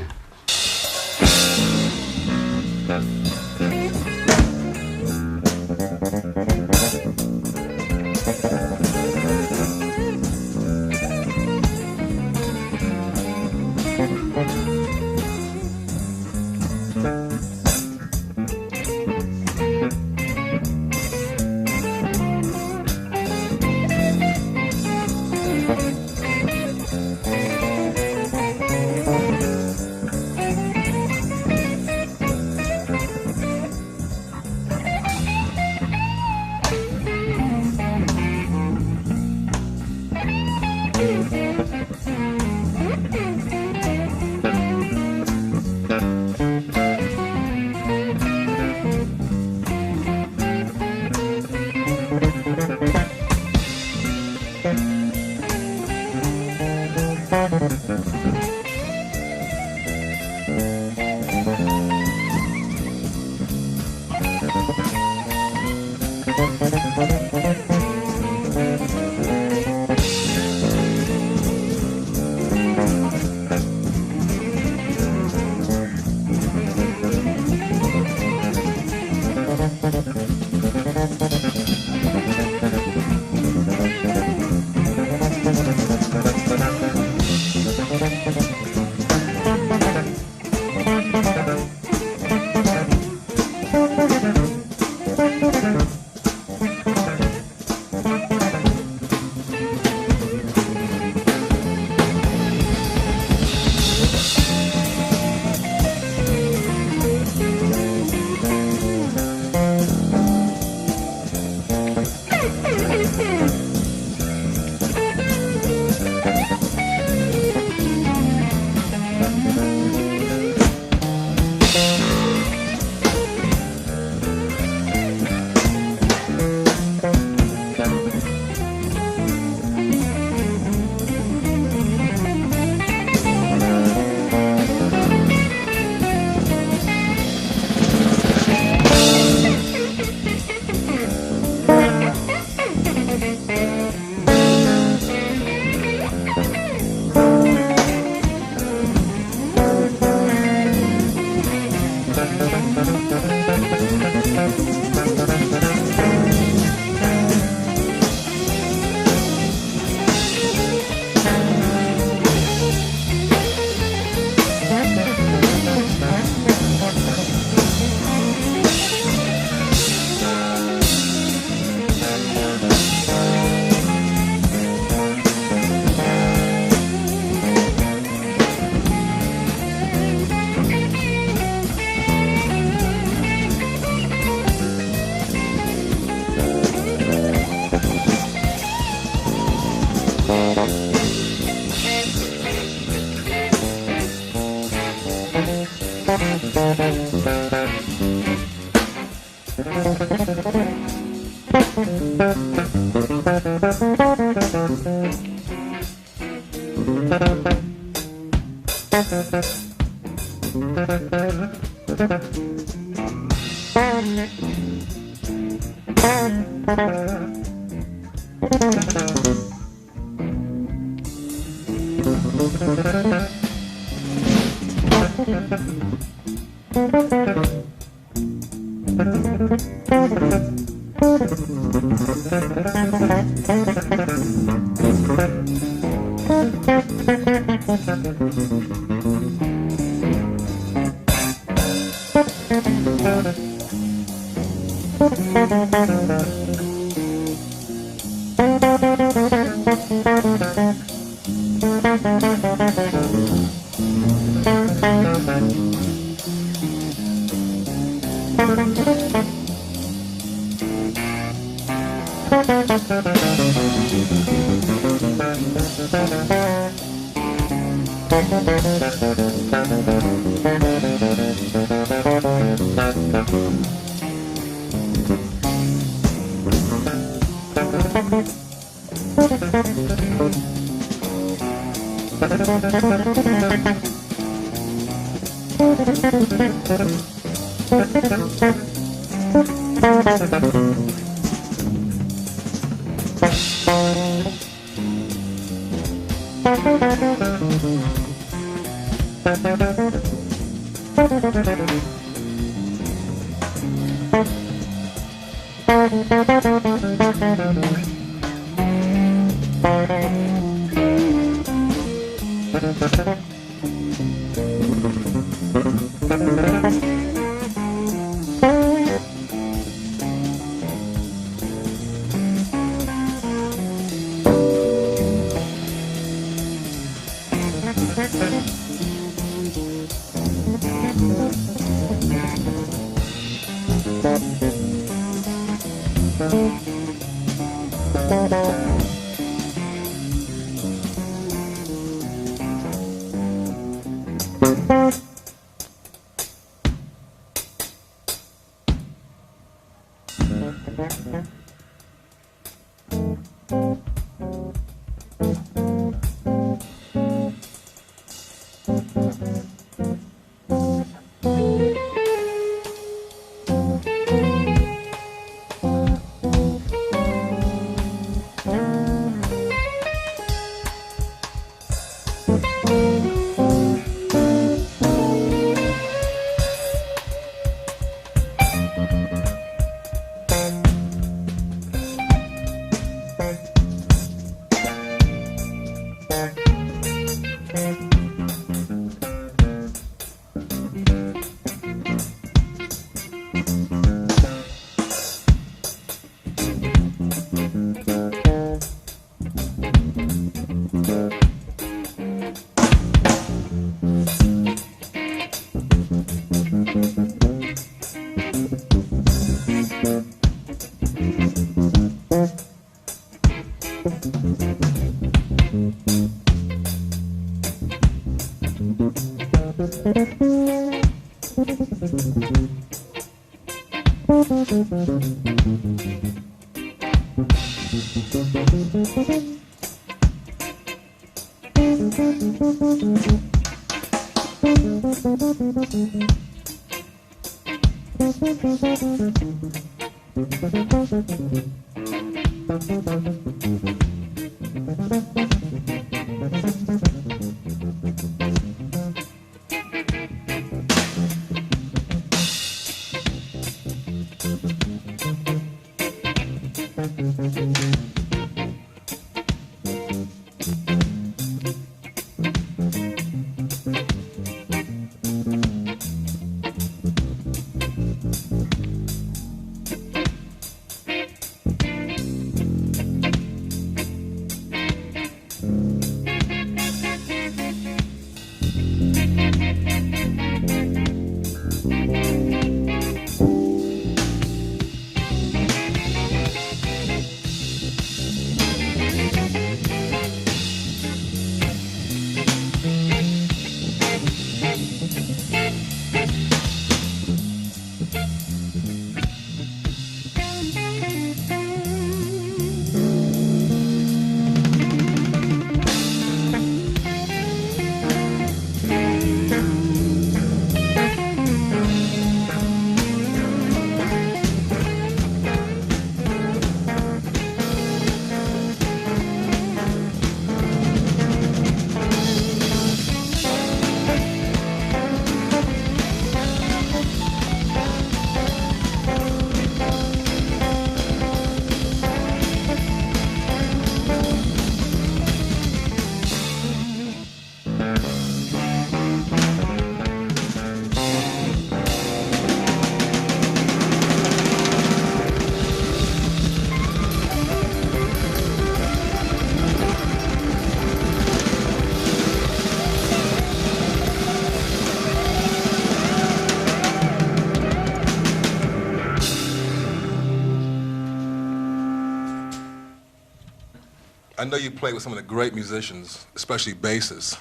I know you played with some of the great musicians, especially bassists.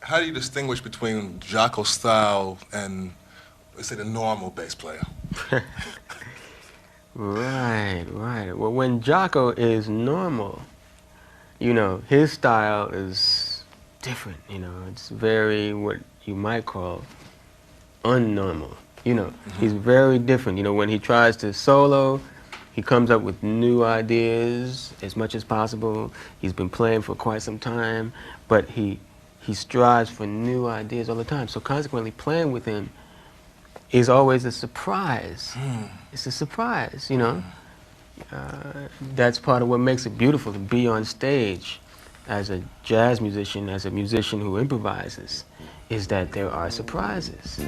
How do you distinguish between Jaco's style and, let's say, the normal bass player? Right, right. Well, when Jaco is normal, you know, his style is different, you know. It's very, what you might call, unnormal. You know, he's very different. You know, when he tries to solo, he comes up with new ideas as much as possible. He's been playing for quite some time, but he strives for new ideas all the time. So consequently, playing with him is always a surprise. It's a surprise, you know. That's part of what makes it beautiful to be on stage as a jazz musician, as a musician who improvises, is that there are surprises.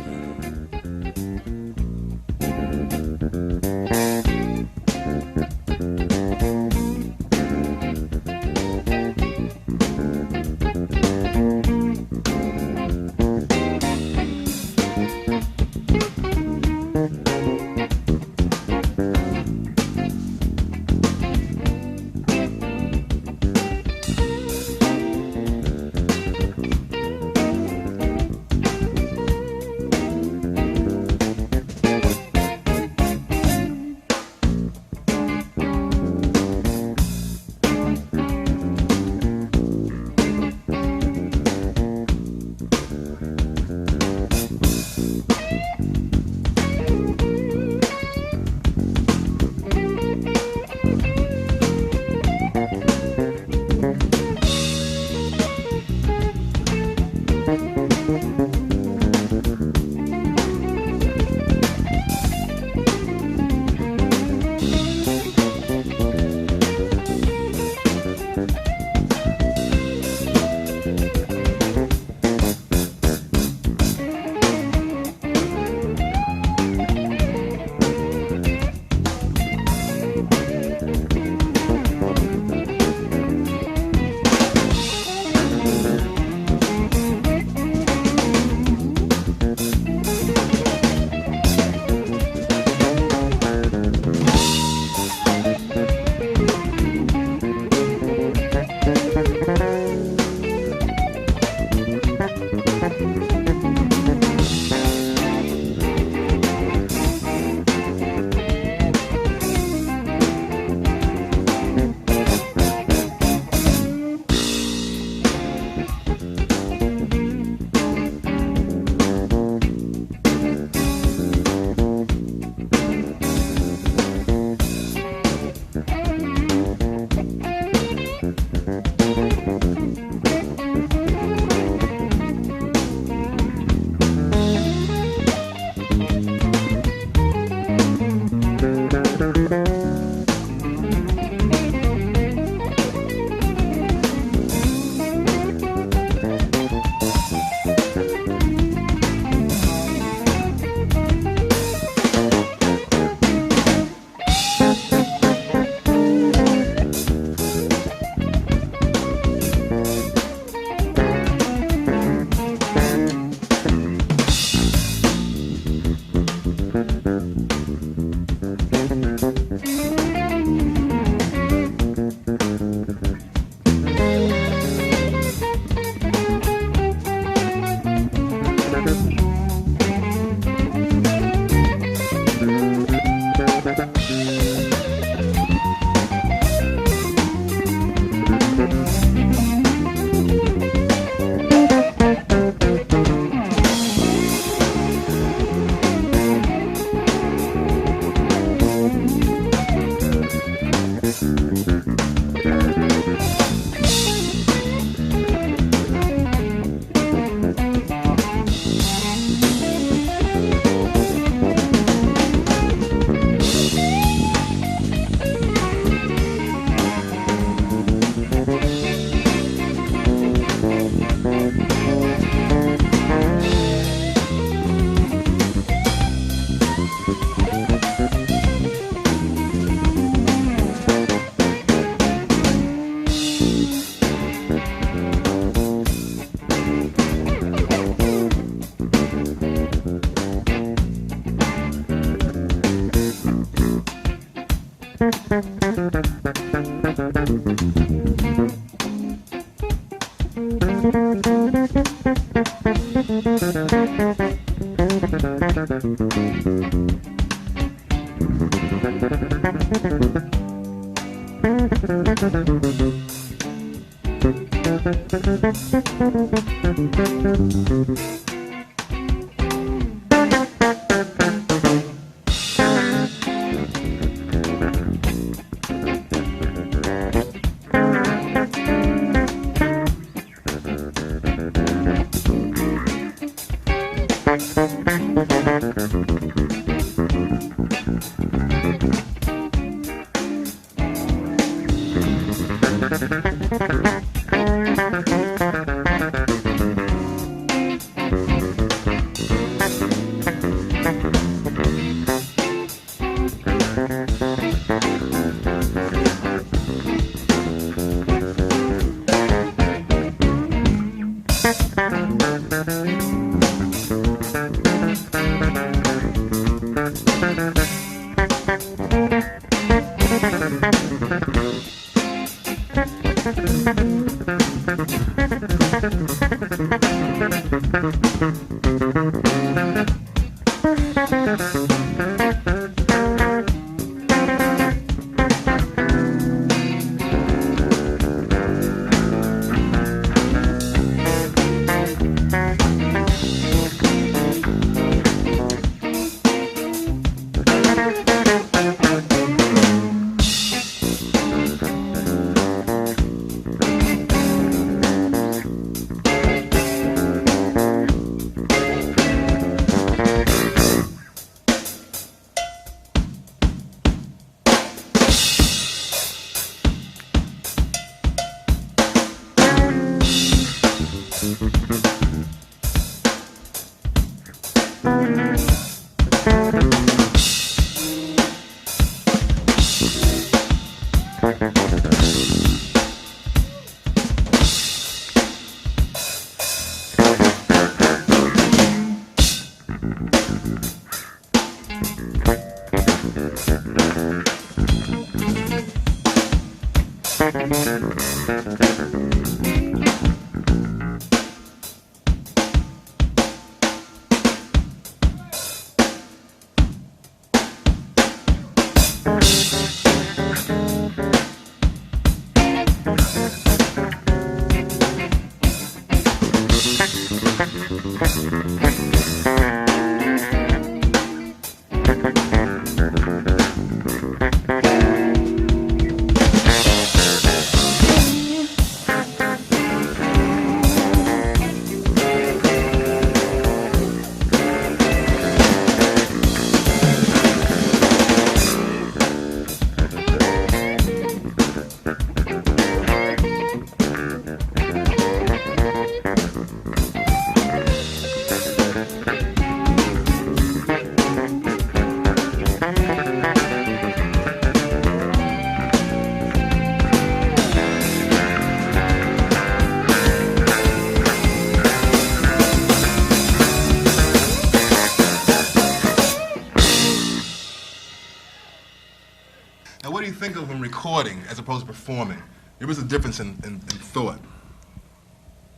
Now, what do you think of when recording as opposed to performing? There is a difference in thought.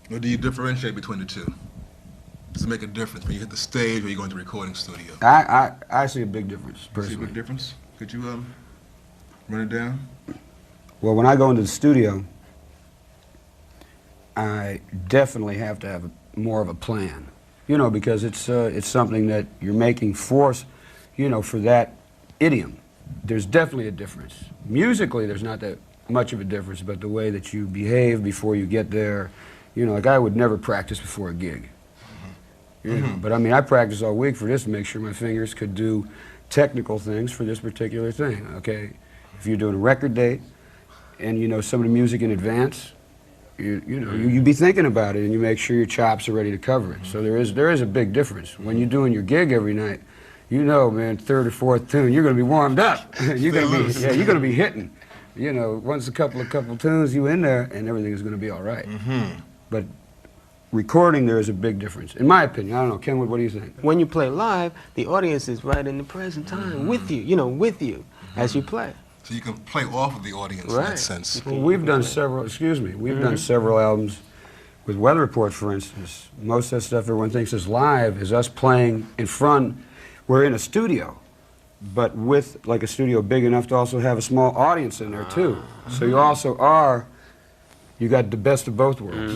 Or do you differentiate between the two? Does it make a difference when you hit the stage or you go into the recording studio? I see a big difference, personally. See a big difference? Could you run it down? Well, when I go into the studio, I definitely have to have more of a plan, you know, because it's something that you're making force, you know, for that idiom. There's definitely a difference. Musically, there's not that much of a difference, but the way that you behave before you get there, you know, like I would never practice before a gig. You know, but I mean, I practice all week for this to make sure my fingers could do technical things for this particular thing, okay? If you're doing a record date and you know some of the music in advance, you be thinking about it and you make sure your chops are ready to cover it. So there is a big difference. When you're doing your gig every night, you know, man, third or fourth tune, you're going to be warmed up. You're going to be hitting. You know, once a couple tunes, you in there, and everything is going to be all right. But recording, there is a big difference, in my opinion. I don't know, Kenwood, what do you think? When you play live, the audience is right in the present time with you, you know, with you as you play. So you can play off of the audience in that sense. Well, we've done several, we've done several albums with Weather Report, for instance, most of that stuff everyone thinks is live is us playing in front. We're in a studio, but with like a studio big enough to also have a small audience in there too. So you also are, you got the best of both worlds.